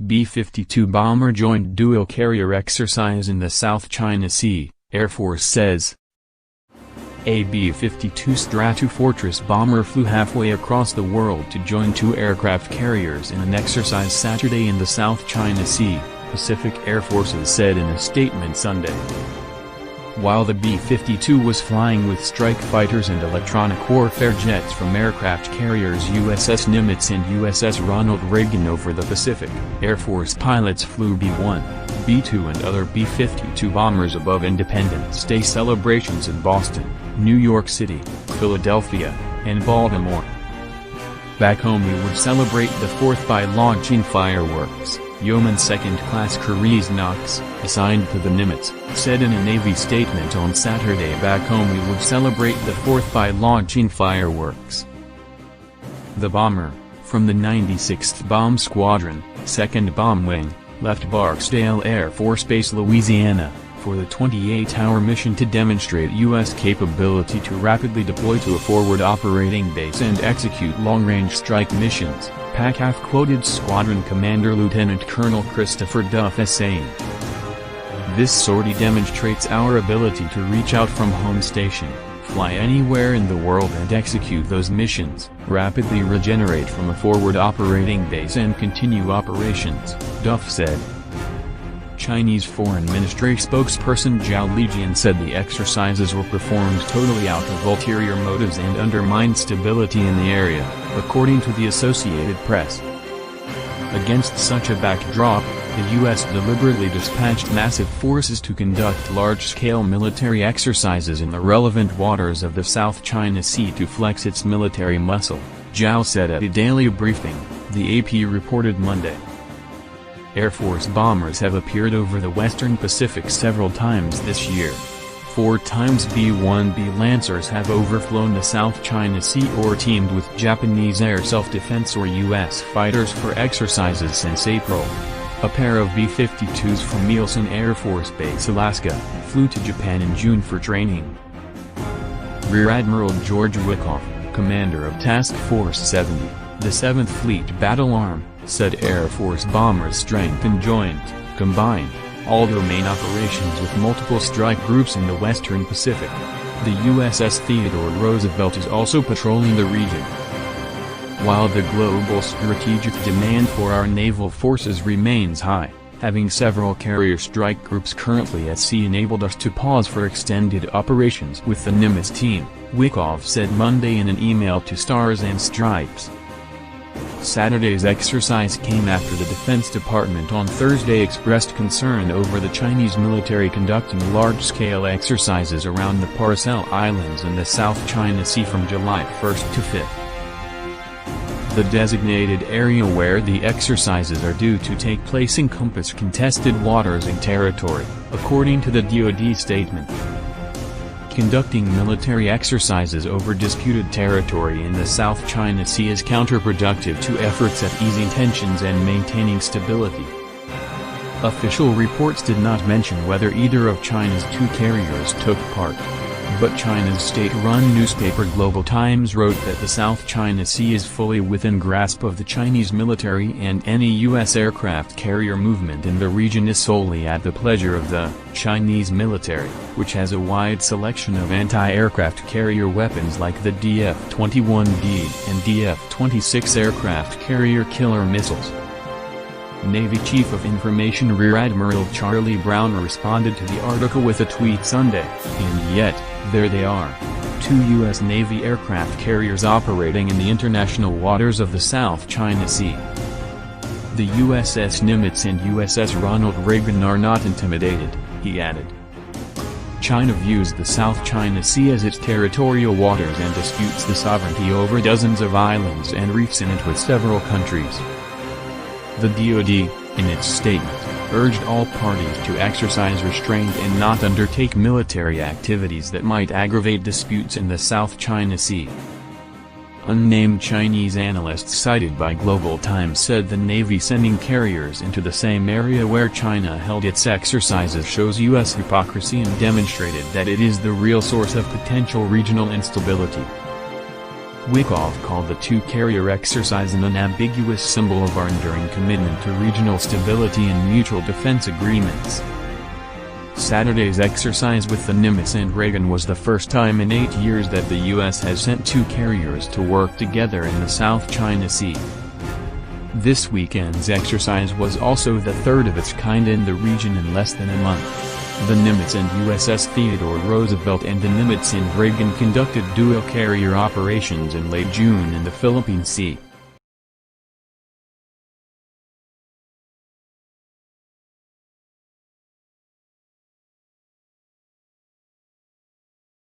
B-52 bomber joint dual-carrier exercise in the South China Sea, Air Force says. A B-52 Stratofortress bomber flew halfway across the world to join two aircraft carriers in an exercise Saturday in the South China Sea, Pacific Air Forces said in a statement Sunday. While the B-52 was flying with strike fighters and electronic warfare jets from aircraft carriers USS Nimitz and USS Ronald Reagan over the Pacific, Air Force pilots flew B-1, B-2 and other B-52 bombers above Independence Day celebrations in Boston, New York City, Philadelphia, and Baltimore. Back home we would celebrate the 4th by launching fireworks, Yeoman Second-Class Cruise Knox, assigned to the Nimitz, said in a Navy statement on Saturday. Back home we would celebrate the 4th by launching fireworks. The bomber, from the 96th Bomb Squadron, 2nd Bomb Wing, left Barksdale Air Force Base, Louisiana, for the 28-hour mission to demonstrate U.S. capability to rapidly deploy to a forward operating base and execute long-range strike missions, PACAF quoted Squadron Commander Lieutenant Colonel Christopher Duff as saying. This sortie demonstrates our ability to reach out from home station, fly anywhere in the world and execute those missions, rapidly regenerate from a forward operating base and continue operations, Duff said. Chinese Foreign Ministry spokesperson Zhao Lijian said the exercises were performed totally out of ulterior motives and undermined stability in the area, according to the Associated Press. Against such a backdrop, the U.S. deliberately dispatched massive forces to conduct large-scale military exercises in the relevant waters of the South China Sea to flex its military muscle, Zhao said at a daily briefing, the AP reported Monday. Air Force bombers have appeared over the western Pacific several times this year. 4 times B-1B Lancers have overflown the South China Sea or teamed with Japanese air self-defense or U.S. fighters for exercises since April. A pair of B-52s from Mielson Air Force Base, Alaska, flew to Japan in June for training. Rear Admiral George Wickoff, commander of Task Force 70, the 7th Fleet Battle Arm, said Air Force bombers strengthen joint, combined, all-domain operations with multiple strike groups in the western Pacific. The USS Theodore Roosevelt is also patrolling the region. While the global strategic demand for our naval forces remains high, having several carrier strike groups currently at sea enabled us to pause for extended operations with the Nimitz team, Wickoff said Monday in an email to Stars and Stripes. Saturday's exercise came after the Defense Department on Thursday expressed concern over the Chinese military conducting large-scale exercises around the Paracel Islands in the South China Sea from July 1 to 5. The designated area where the exercises are due to take place encompass contested waters and territory, according to the DoD statement. Conducting military exercises over disputed territory in the South China Sea is counterproductive to efforts at easing tensions and maintaining stability. Official reports did not mention whether either of China's 2 carriers took part, but China's state-run newspaper Global Times wrote that the South China Sea is fully within grasp of the Chinese military and any U.S. aircraft carrier movement in the region is solely at the pleasure of the Chinese military, which has a wide selection of anti-aircraft carrier weapons like the DF-21D and DF-26 aircraft carrier killer missiles. Navy Chief of Information Rear Admiral Charlie Brown responded to the article with a tweet Sunday, and yet, there they are. 2 U.S. Navy aircraft carriers operating in the international waters of the South China Sea. The USS Nimitz and USS Ronald Reagan are not intimidated, he added. China views the South China Sea as its territorial waters and disputes the sovereignty over dozens of islands and reefs in it with several countries. The DoD, in its statement, urged all parties to exercise restraint and not undertake military activities that might aggravate disputes in the South China Sea. Unnamed Chinese analysts cited by Global Times said the Navy sending carriers into the same area where China held its exercises shows U.S. hypocrisy and demonstrated that it is the real source of potential regional instability. Wickoff called the two-carrier exercise an unambiguous symbol of our enduring commitment to regional stability and mutual defense agreements. Saturday's exercise with the Nimitz and Reagan was the first time in 8 years that the U.S. has sent two carriers to work together in the South China Sea. This weekend's exercise was also the third of its kind in the region in less than a month. The Nimitz and USS Theodore Roosevelt and the Nimitz and Reagan conducted dual-carrier operations in late June in the Philippine Sea.